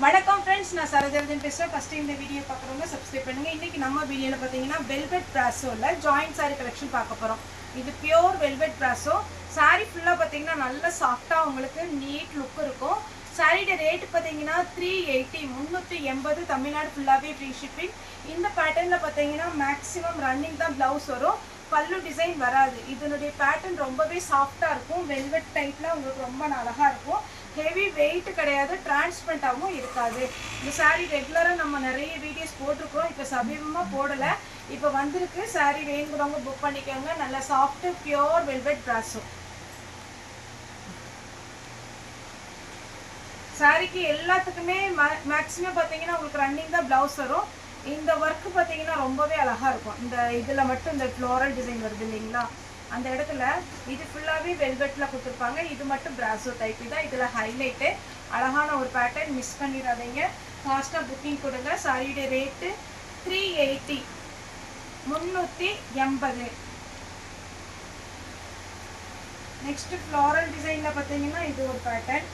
வணக்கம் ஃப்ரெண்ட்ஸ், நான் சரோஜரஜன் பேசுகிறேன். ஃபஸ்ட்டு இந்த வீடியோ பார்க்குறவங்க சப்ஸ்கிரைப் பண்ணுங்கள். இன்றைக்கி நம்ம வீடியோவில் பார்த்தீங்கன்னா வெல்வெட் ப்ராஸோவில் ஜாயிண்ட் சாரீ கலெக்ஷன் பார்க்க போகிறோம். இது பியோர் வெல்வெட் ப்ராஸோ. சாரீ ஃபுல்லாக பார்த்தீங்கன்னா நல்ல சாஃப்டாக உங்களுக்கு நீட் லுக் இருக்கும். சாரியோட ரேட்டு பார்த்தீங்கன்னா 380 380 தமிழ்நாடு ஃபுல்லாகவே ஃப்ரீ ஷிப்பிங். இந்த பேட்டர்னில் பார்த்தீங்கன்னா மேக்ஸிமம் ரன்னிங் தான் ப்ளவுஸ் வரும், பல்லு டிசைன் வராது. இதனுடைய பேட்டர்ன் ரொம்பவே சாஃப்டாக இருக்கும். வெல்வெட் டைப்பில் உங்களுக்கு ரொம்ப அழகாக இருக்கும். ஹெவி வெயிட் கிடையாது, டிரான்ஸ்பரண்டாகவும் இருக்காது. இந்த சாரீ ரெகுலராக நம்ம நிறைய வீடியோஸ் போட்டிருக்கோம், இப்போ சமீபமாக போடலை, இப்போ வந்திருக்கு. சாரீ வேணுங்கிறவங்க புக் பண்ணிக்கோங்க. நல்ல சாஃப்ட்டு பியோர் வெல்வெட் ப்ராஸோ. சாரிக்கு எல்லாத்துக்குமே மேக்ஸிமம் பார்த்தீங்கன்னா உங்களுக்கு ரன்னிங் தான் ப்ளவுஸ் வரும். இந்த ஒர்க்கு பார்த்தீங்கன்னா ரொம்பவே அழகாக இருக்கும். இந்த இதில் மட்டும் இந்த ஃப்ளோரல் டிசைன் வருது இல்லைங்களா, அந்த இடத்துல இது ஃபுல்லாகவே வெல்வெட்டில் கொடுத்துருப்பாங்க. இது மட்டும் பிராசோ டைப்பு தான் இதில் ஹைலைட்டு. அழகான ஒரு பேட்டர்ன், மிஸ் பண்ணிடாதீங்க. ஃபாஸ்ட்டாக புக்கிங் கொடுங்க. சாரியுடைய ரேட்டு 380 380. நெக்ஸ்ட்டு ஃப்ளோரல் டிசைனில் பார்த்தீங்கன்னா இது ஒரு பேட்டர்ன்.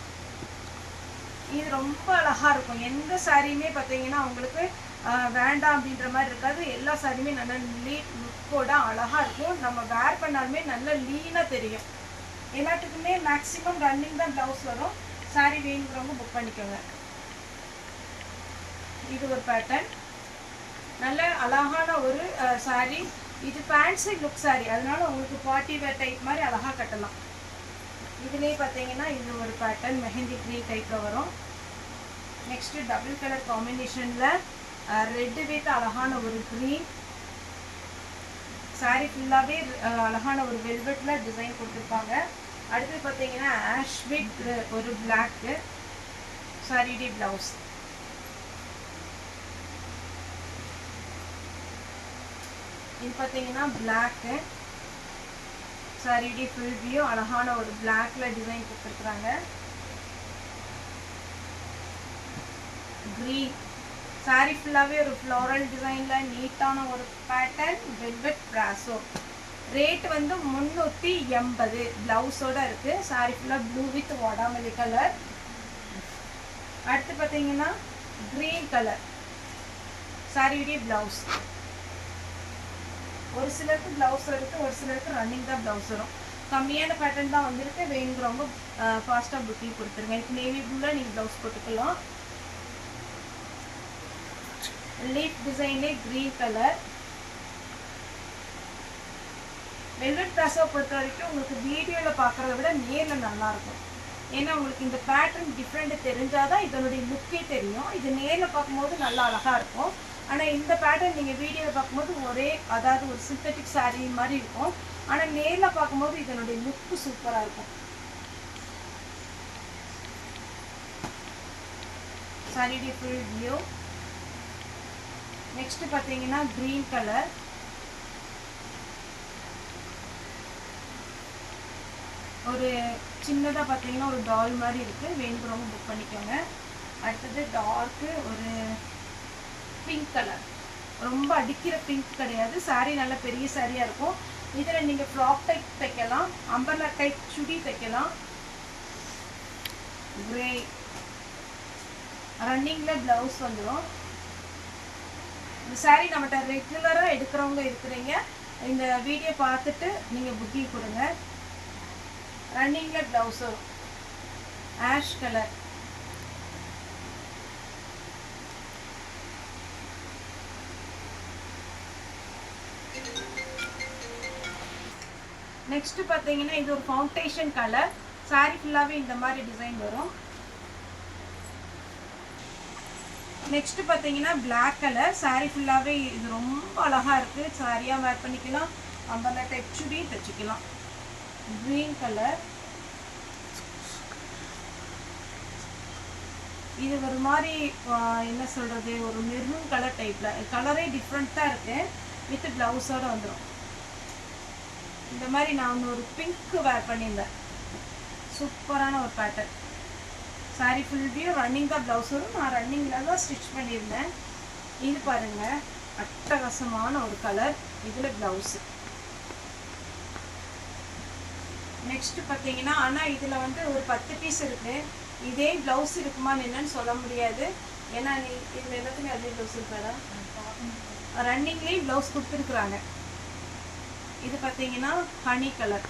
இது ரொம்ப அழகாக இருக்கும். எந்த சாரியுமே பார்த்தீங்கன்னா உங்களுக்கு வேண்டாம் அப்படின்ற மாதிரி இருக்காது. எல்லா சாரியுமே நல்ல நீட் லுக்கோட அழகாக இருக்கும். நம்ம வேர் பண்ணாலுமே நல்ல லீனாக தெரியும். எல்லாத்துக்குமே மேக்ஸிமம் ரன்னிங் தான் ப்ளவுஸ் வரும். சாரி வேணுங்கிறவங்க புக் பண்ணிக்கோங்க. இது ஒரு பேட்டர்ன், நல்ல அழகான ஒரு சாரி. இது ஃபேன்சி லுக் சாரி, அதனால உங்களுக்கு பார்ட்டி வேர் டைப் மாதிரி அழகாக கட்டலாம். இதுலேயே பார்த்தீங்கன்னா இது ஒரு பேட்டர்ன் மெஹந்தி க்ரீன் டைப்பில் வரும். நெக்ஸ்ட்டு டபுள் கலர் காம்பினேஷனில் ரெட்டு வித் அழகான ஒரு க்ரீன். சாரீ ஃபுல்லாகவே அழகான ஒரு வெல்வெட்டில் டிசைன் கொடுத்துருப்பாங்க. அடுத்து பார்த்தீங்கன்னா ஆஷ் வித் ஒரு பிளாக்கு சாரியுடைய ப்ளவுஸ். இது பார்த்தீங்கன்னா பிளாக்கு சாரியுடைய ஃபுல் வியூ. அழகான ஒரு பிளாக்ல டிசைன் கொடுத்துருக்குறாங்க. க்ரீன் சாரி ஃபுல்லாகவே ஒரு ஃப்ளோரல் டிசைனில் நீட்டான ஒரு பேட்டர்ன் வெல்வெட் ப்ராஸோ. ரேட் வந்து 380 ப்ளவுஸோடு இருக்குது. சாரி ஃபுல்லாக ப்ளூ வித் வாடாமல்லி கலர். அடுத்து பார்த்தீங்கன்னா க்ரீன் கலர் சாரியுடைய ப்ளவுஸ். ஒரு சிலருக்கு ப்ளவுஸ் இருக்குது, ஒரு சிலருக்கு ரன்னிங் தான் ப்ளவுஸ் வரும். கம்மியான பேட்டர்ன் தான் வந்துருக்கு. வேணுங்கிறவங்க ஃபாஸ்ட்டாக புக்கிங் கொடுத்துருங்க. எனக்கு நேவி ப்ளூவில் நீங்கள் ப்ளவுஸ் போட்டுக்கலாம். லீஃப் டிசைனே க்ரீன் கலர். வெல்வெட் ப்ராஸோ பொறுத்த வரைக்கும் உங்களுக்கு வீடியோவில் பார்க்குறத விட நேரில் நல்லாயிருக்கும். ஏன்னா உங்களுக்கு இந்த பேட்டர்ன் டிஃப்ரெண்ட் தெரிஞ்சால் தான் இதனுடைய லுக்கே தெரியும். இது நேரில் பார்க்கும்போது நல்லா அழகாக இருக்கும். ஆனால் இந்த பேட்டர்ன் நீங்கள் வீடியோவில் பார்க்கும்போது அதாவது ஒரு சிந்தட்டிக் சாரீ மாதிரி இருக்கும். ஆனால் நேரில் பார்க்கும்போது இதனுடைய லுக்கு சூப்பராக இருக்கும். சாரியுடைய ஃபுல் வியூ. நெக்ஸ்ட் பார்த்தீங்கன்னா க்ரீன் கலர். ஒரு சின்னதாக பார்த்தீங்கன்னா ஒரு டால் மாதிரி இருக்குது. வேணுங்கிறவங்க புக் பண்ணிக்கோங்க. அடுத்தது டார்க்கு ஒரு பிங்க் கலர். ரொம்ப அடிக்கிற பிங்க் கிடையாது. சாரீ நல்ல பெரிய சாரியாக இருக்கும். இதில் நீங்கள் ஃப்ராக் டைப் தைக்கலாம், அம்பர்லா டைப் சுடி தைக்கலாம். கிரே ரன்னிங்கில் ப்ளவுஸ் வந்துடும். இந்த சாரீ நம்மகிட்ட ரெகுலராக எடுக்கிறவங்க இருக்கிறீங்க, இந்த வீடியோ பார்த்துட்டு நீங்கள் புக்கிங் கொடுங்க. ரன்னிங்கில் ப்ளவுஸு ஆஷ் கலர். நெக்ஸ்ட்டு பார்த்தீங்கன்னா இது ஒரு ஃபவுண்டேஷன் கலர். சாரீ ஃபுல்லாகவே இந்த மாதிரி டிசைன் வரும். நெக்ஸ்ட்டு பார்த்தீங்கன்னா பிளாக் கலர். சாரீ ஃபுல்லாகவே இது ரொம்ப அழகாக இருக்குது. சாரியாக வேர் பண்ணிக்கலாம், அம்பர்லா டைப் சுடி தைச்சிக்கலாம். Green colour. இது ஒரு மாதிரி என்ன சொல்கிறது, ஒரு மெரூன் கலர் டைப்பில். கலரே டிஃப்ரெண்ட்டாக இருக்குது. வித் ப்ளவுஸோடு வந்துடும். இந்த மாதிரி நான் ஒரு பிங்க் வேர் பண்ணியிருந்தேன். சூப்பரான ஒரு pattern. Sari full view. Running தான் ப்ளவுஸ் வரும். நான் ரன்னிங்கில் தான் ஸ்டிச் பண்ணியிருந்தேன். இது பாருங்கள், அட்டகாசமான ஒரு கலர். இதில் ப்ளவுஸு. நெக்ஸ்ட்டு பார்த்தீங்கன்னா ஆனால் இதில் வந்து ஒரு 10 பீஸ் இருக்குது. இதே ப்ளவுஸ் இருக்குமான்னு என்னன்னு சொல்ல முடியாது. ஏன்னா நீ இதில் எல்லாத்துக்குமே அதே ப்ளவுஸ் இருக்காதா? ரன்னிங்லேயே ப்ளவுஸ் கொடுத்துருக்குறாங்க. இது பார்த்தீங்கன்னா ஹனி கலர்.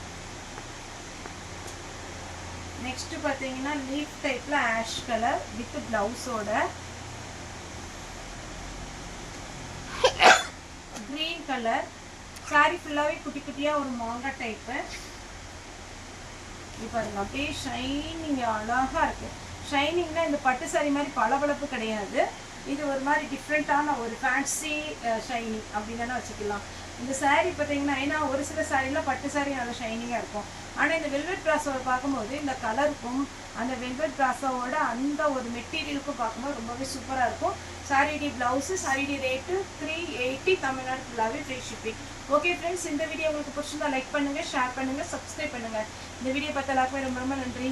நெக்ஸ்ட் பார்த்தீங்கன்னா லீஃப் டைப்பில் ஆஷ் கலர் வித் ப்ளவுஸோட. Green colour. சாரி ஃபுல்லாகவே குட்டி குட்டியாக ஒரு மாங்காய் டைப்பு. இது பாருங்க அப்படியே ஷைனிங் அழகாக இருக்குது. ஷைனிங்னா இந்த பட்டு சாரி மாதிரி பளபளப்பு கிடையாது. இது ஒரு மாதிரி டிஃப்ரெண்ட்டான ஒரு ஃபேன்சி ஷைனிங் அப்படின்னு வச்சுக்கலாம். இந்த சாரீ பார்த்தீங்கன்னா ஏன்னா ஒரு சில சாரீலாம் பட்டு சாரீ நல்லா ஷைனிங்காக இருக்கும். ஆனால் இந்த வெல்வெட் ப்ராஸோவை பார்க்கும்போது இந்த கலருக்கும் அந்த வெல்வெட் ப்ராஸோவோட அந்த ஒரு மெட்டீரியலுக்கும் பார்க்கும்போது ரொம்பவே சூப்பராக இருக்கும். சாரிடி ப்ளவுஸு சாரிடி ரேட்டு 380 தமிழ்நாடு ஃபுல்லாகவே ஃப்ரீ ஷிப்பிங். ஓகே ஃப்ரெண்ட்ஸ், இந்த வீடியோ உங்களுக்கு பிடிச்சிருந்தா லைக் பண்ணுங்கள், ஷேர் பண்ணுங்கள், சப்ஸ்கிரைப் பண்ணுங்கள். இந்த வீடியோ பார்த்த எல்லாருக்குமே ரொம்ப ரொம்ப நன்றி.